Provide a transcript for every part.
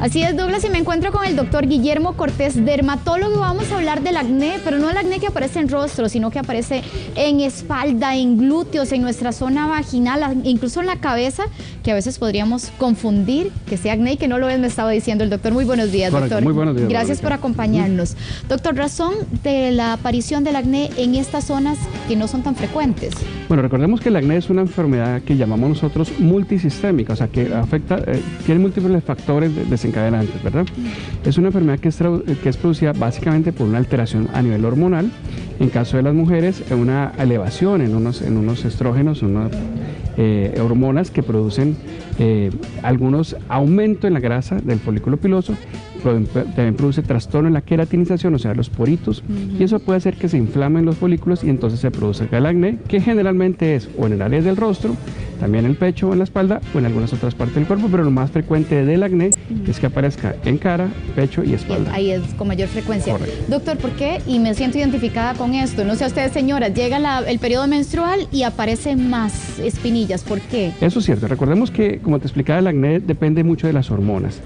Así es, Douglas, y me encuentro con el doctor Guillermo Cortés, dermatólogo. Vamos a hablar del acné, pero no el acné que aparece en rostro, sino que aparece en espalda, en glúteos, en nuestra zona vaginal, incluso en la cabeza, que a veces podríamos confundir que sea acné y que no lo es, me estaba diciendo el doctor. Muy buenos días, Correcto, doctor. muy buenos días. Gracias por acompañarnos. Doctor, razón de la aparición del acné en estas zonas que no son tan frecuentes. Bueno, recordemos que el acné es una enfermedad que llamamos nosotros multisistémica, o sea, que afecta, tiene múltiples factores desencadenantes, ¿verdad? Es una enfermedad que es producida básicamente por una alteración a nivel hormonal. En caso de las mujeres, una elevación en unos estrógenos, unas hormonas que producen algunos aumentos en la grasa del folículo piloso. También produce trastorno en la queratinización, o sea, los poritos, y eso puede hacer que se inflamen los folículos y entonces se produzca el acné, que generalmente es o en el área del rostro, también en el pecho o en la espalda o en algunas otras partes del cuerpo, pero lo más frecuente del acné es que aparezca en cara, pecho y espalda. Ahí es con mayor frecuencia. Correcto. Doctor, ¿por qué? Y me siento identificada con esto. No sé a ustedes, señoras, llega el periodo menstrual y aparecen más espinillas. ¿Por qué? Eso es cierto. Recordemos que, como te explicaba, el acné depende mucho de las hormonas.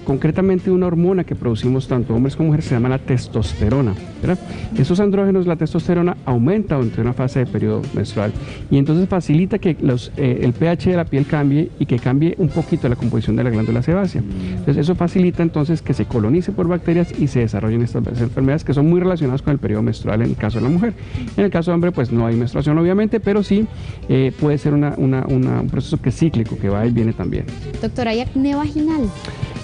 Concretamente, una hormona que producimos tanto hombres como mujeres se llama la testosterona, ¿verdad? Esos andrógenos, la testosterona aumenta durante una fase de periodo menstrual y entonces facilita que el pH de la piel cambie y que cambie un poquito la composición de la glándula sebácea. Entonces eso facilita entonces que se colonice por bacterias y se desarrollen estas enfermedades que son muy relacionadas con el periodo menstrual en el caso de la mujer. En el caso del hombre pues no hay menstruación obviamente, pero sí puede ser un proceso que es cíclico, que va y viene también. Doctor, ¿hay acné vaginal?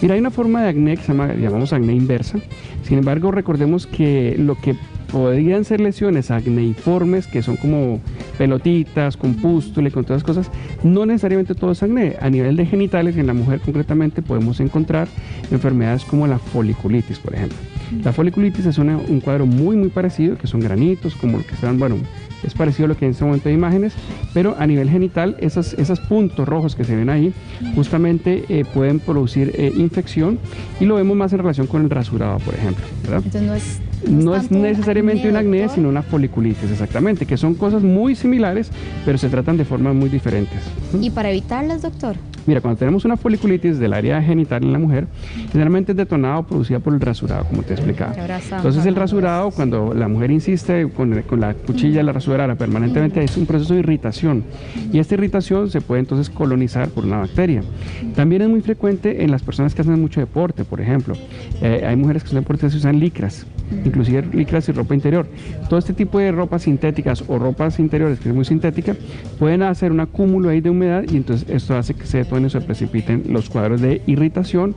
Mira, hay una forma de acné que llamamos acné inversa. Sin embargo, recordemos que lo que podrían ser lesiones acneiformes, que son como pelotitas, con pústula y con todas las cosas, no necesariamente todo es acné. A nivel de genitales, en la mujer concretamente, podemos encontrar enfermedades como la foliculitis, por ejemplo. La foliculitis es un cuadro muy parecido, que son granitos, como lo que están, bueno, es parecido a lo que en este momento hay imágenes, pero a nivel genital, esos puntos rojos que se ven ahí, justamente pueden producir infección, y lo vemos más en relación con el rasurado, por ejemplo, ¿verdad? Entonces no es necesariamente un acné, sino una foliculitis, exactamente, que son cosas muy similares, pero se tratan de formas muy diferentes. ¿Y para evitarlas, doctor? Mira, cuando tenemos una foliculitis del área genital en la mujer, generalmente es detonada o producida por el rasurado, como te explicaba. Entonces el rasurado, cuando la mujer insiste con la cuchilla, la rasurara permanentemente, es un proceso de irritación. Y esta irritación se puede entonces colonizar por una bacteria. También es muy frecuente en las personas que hacen mucho deporte, por ejemplo. Hay mujeres que hacen deporte y usan licras, inclusive licras y ropa interior. Todo este tipo de ropas sintéticas o ropas interiores, que es muy sintética, pueden hacer un acúmulo ahí de humedad y entonces esto hace que se detonen o se precipiten los cuadros de irritación,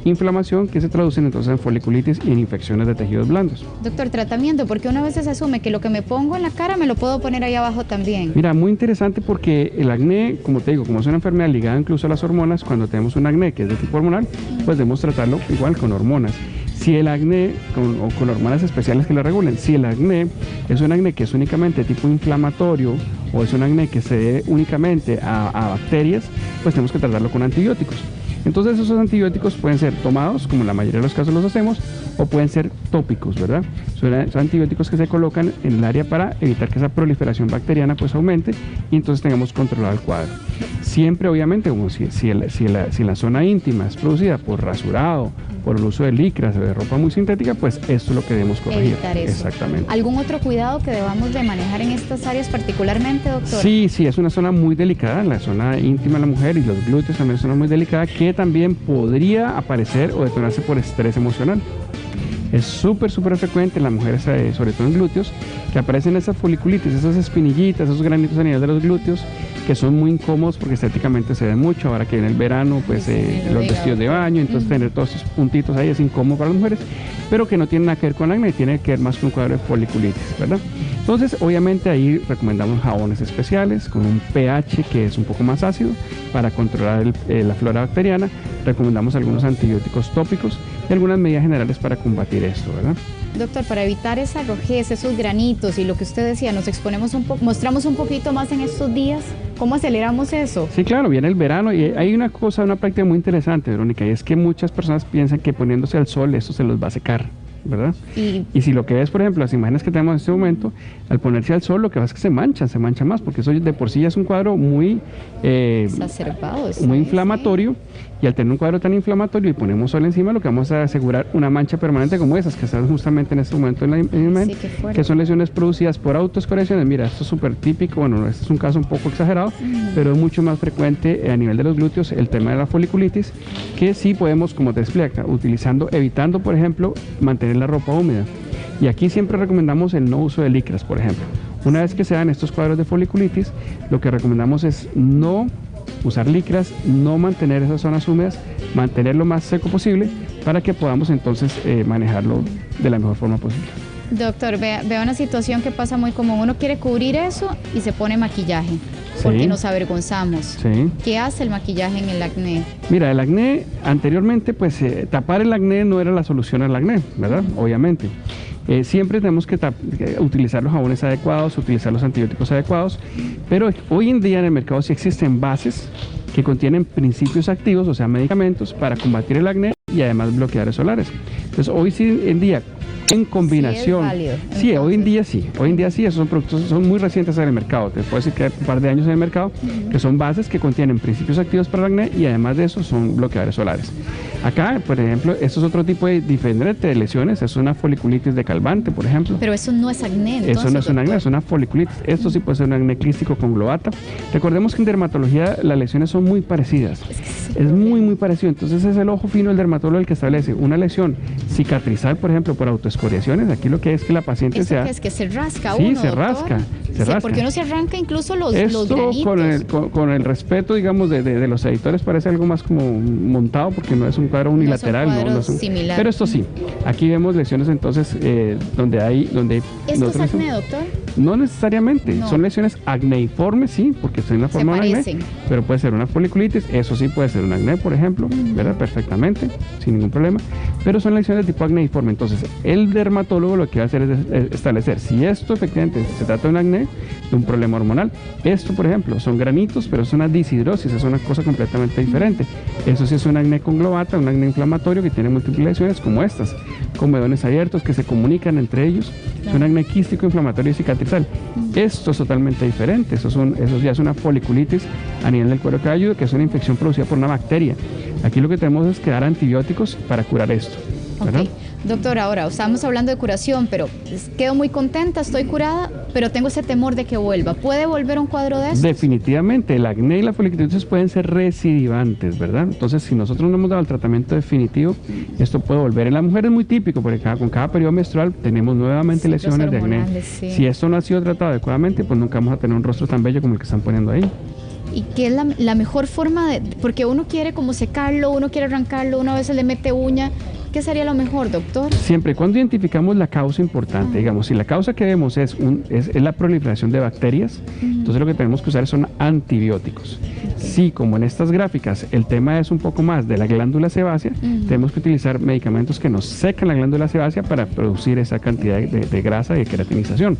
inflamación, que se traducen entonces en foliculitis y en infecciones de tejidos blandos. Doctor, tratamiento, porque una vez se asume que lo que me pongo en la cara me lo puedo poner ahí abajo también. Mira, muy interesante porque el acné, como te digo, como es una enfermedad ligada incluso a las hormonas, cuando tenemos un acné que es de tipo hormonal, pues debemos tratarlo igual con hormonas. Si el acné, o con hormonas especiales que lo regulen, si el acné es un acné que es únicamente tipo inflamatorio o es un acné que se debe únicamente a bacterias, pues tenemos que tratarlo con antibióticos. Entonces esos antibióticos pueden ser tomados, como en la mayoría de los casos los hacemos, o pueden ser tópicos, ¿verdad? Son antibióticos que se colocan en el área para evitar que esa proliferación bacteriana pues aumente y entonces tengamos controlado el cuadro. Siempre, obviamente, como si la zona íntima es producida por rasurado, por el uso de licras o de ropa muy sintética, pues esto es lo que debemos corregir. Evitar eso. Exactamente. ¿Algún otro cuidado que debamos de manejar en estas áreas particularmente, doctor? Sí, es una zona muy delicada, la zona íntima de la mujer y los glúteos también es una zona muy delicada que también podría aparecer o detonarse por estrés emocional. Es súper frecuente en las mujeres, sobre todo en glúteos, que aparecen esas foliculitis, esas espinillitas, esos granitos a nivel de los glúteos, que son muy incómodos porque estéticamente se ven mucho. Ahora que en el verano, pues los vestidos de baño, entonces tener todos esos puntitos ahí es incómodo para las mujeres, pero que no tiene nada que ver con acné, tiene que ver más con un cuadro de foliculitis, ¿verdad? Entonces, obviamente ahí recomendamos jabones especiales con un pH que es un poco más ácido para controlar la flora bacteriana. Recomendamos algunos antibióticos tópicos y algunas medidas generales para combatir esto, ¿verdad? Doctor, para evitar esa rojez, esos granitos y lo que usted decía, nos exponemos mostramos un poquito más en estos días. ¿Cómo aceleramos eso? Sí, claro, viene el verano y hay una práctica muy interesante, Verónica, y es que muchas personas piensan que poniéndose al sol esto se los va a secar. ¿verdad? Y si lo que ves, por ejemplo, las imágenes que tenemos en este momento, al ponerse al sol, lo que pasa es que se mancha más, porque eso de por sí ya es un cuadro muy exacerbado, muy inflamatorio, y al tener un cuadro tan inflamatorio y ponemos sol encima, lo que vamos a asegurar una mancha permanente como esas que están justamente en este momento en la imagen, que son lesiones producidas por autoescoriaciones. Mira, esto es súper típico, bueno, este es un caso un poco exagerado, pero es mucho más frecuente a nivel de los glúteos el tema de la foliculitis, que sí podemos, como te explica, evitando, por ejemplo, mantener la ropa húmeda. Y aquí siempre recomendamos el no uso de licras, por ejemplo. Una vez que se dan estos cuadros de foliculitis, lo que recomendamos es no usar licras, no mantener esas zonas húmedas, mantener lo más seco posible para que podamos entonces manejarlo de la mejor forma posible. Doctor, vea una situación que pasa muy común. Uno quiere cubrir eso y se pone maquillaje porque nos avergonzamos. Sí. ¿Qué hace el maquillaje en el acné? Mira, el acné, anteriormente, pues tapar el acné no era la solución al acné, ¿verdad? Obviamente. Siempre tenemos que utilizar los jabones adecuados, utilizar los antibióticos adecuados, pero hoy en día en el mercado sí existen bases que contienen principios activos, o sea, medicamentos para combatir el acné y además bloqueadores solares. Entonces, hoy sí en día, en combinación. Sí, es válido, sí, hoy en día sí, esos son productos, son muy recientes en el mercado, te puedo decir que hay un par de años en el mercado, que son bases que contienen principios activos para el acné y además de eso son bloqueadores solares. Acá, por ejemplo, esto es otro tipo de diferente de lesiones, es una foliculitis decalvante, por ejemplo. Pero eso no es acné, entonces, eso no es un acné, es una foliculitis. Esto sí puede ser un acné clístico conglobata. Recordemos que en dermatología las lesiones son muy parecidas. Es muy parecido. Entonces es el ojo fino del dermatólogo el que establece una lesión cicatrizal, por ejemplo, por autoescoriaciones. Aquí lo que es que la paciente ¿eso qué es? ¿Que se rasca sí, uno, se doctor? rasca. Se rasca. Porque uno se arranca incluso los Esto granitos. con el respeto, digamos, de los editores parece algo más como montado porque no es un cuadro unilateral. No es similar. Pero esto sí, aquí vemos lesiones entonces donde hay... ¿Esto es acné, doctor? No necesariamente, son lesiones acneiformes, sí, porque está en la forma de acné, pero puede ser una foliculitis, eso sí puede ser un acné, por ejemplo, ¿verdad? Perfectamente, sin ningún problema, pero son lesiones de tipo acneiforme. Entonces, el dermatólogo lo que va a hacer es establecer si esto efectivamente se trata de un acné, de un problema hormonal. Esto, por ejemplo, son granitos, pero es una dishidrosis, es una cosa completamente diferente. Eso sí es un acné conglobata, un acné inflamatorio que tiene múltiples lesiones como estas, con medones abiertos que se comunican entre ellos. Es un acné quístico, inflamatorio y cicatrizal. Esto es totalmente diferente. Eso ya es una foliculitis a nivel del cuero cabelludo, que es una infección producida por una bacteria. Aquí lo que tenemos es que dar antibióticos para curar esto, ¿verdad? Okay. Doctor, ahora estamos hablando de curación, pero quedo muy contenta, estoy curada, pero tengo ese temor de que vuelva. ¿Puede volver un cuadro de estos? Definitivamente, el acné y la foliculitis pueden ser recidivantes, ¿verdad? Entonces, si nosotros no hemos dado el tratamiento definitivo, esto puede volver. En la mujer es muy típico, porque con cada periodo menstrual tenemos nuevamente lesiones de acné. Sí. Si esto no ha sido tratado adecuadamente, pues nunca vamos a tener un rostro tan bello como el que están poniendo ahí. ¿Y qué es la mejor forma de...? Porque uno quiere como secarlo, uno quiere arrancarlo, uno a veces le mete uña. ¿Qué sería lo mejor, doctor? Siempre y cuando identificamos la causa importante, digamos, si la causa que vemos es la proliferación de bacterias, entonces lo que tenemos que usar son antibióticos. Sí, como en estas gráficas el tema es un poco más de la glándula sebácea, tenemos que utilizar medicamentos que nos secan la glándula sebácea para producir esa cantidad de grasa y de queratinización.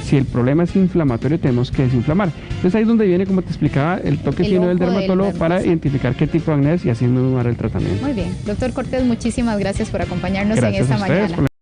Si el problema es inflamatorio, tenemos que desinflamar. Entonces ahí es donde viene, como te explicaba, el toque fino del dermatólogo para identificar qué tipo de acné es y así dar el tratamiento. Muy bien. Doctor Cortés, muchísimas gracias por acompañarnos en esta mañana.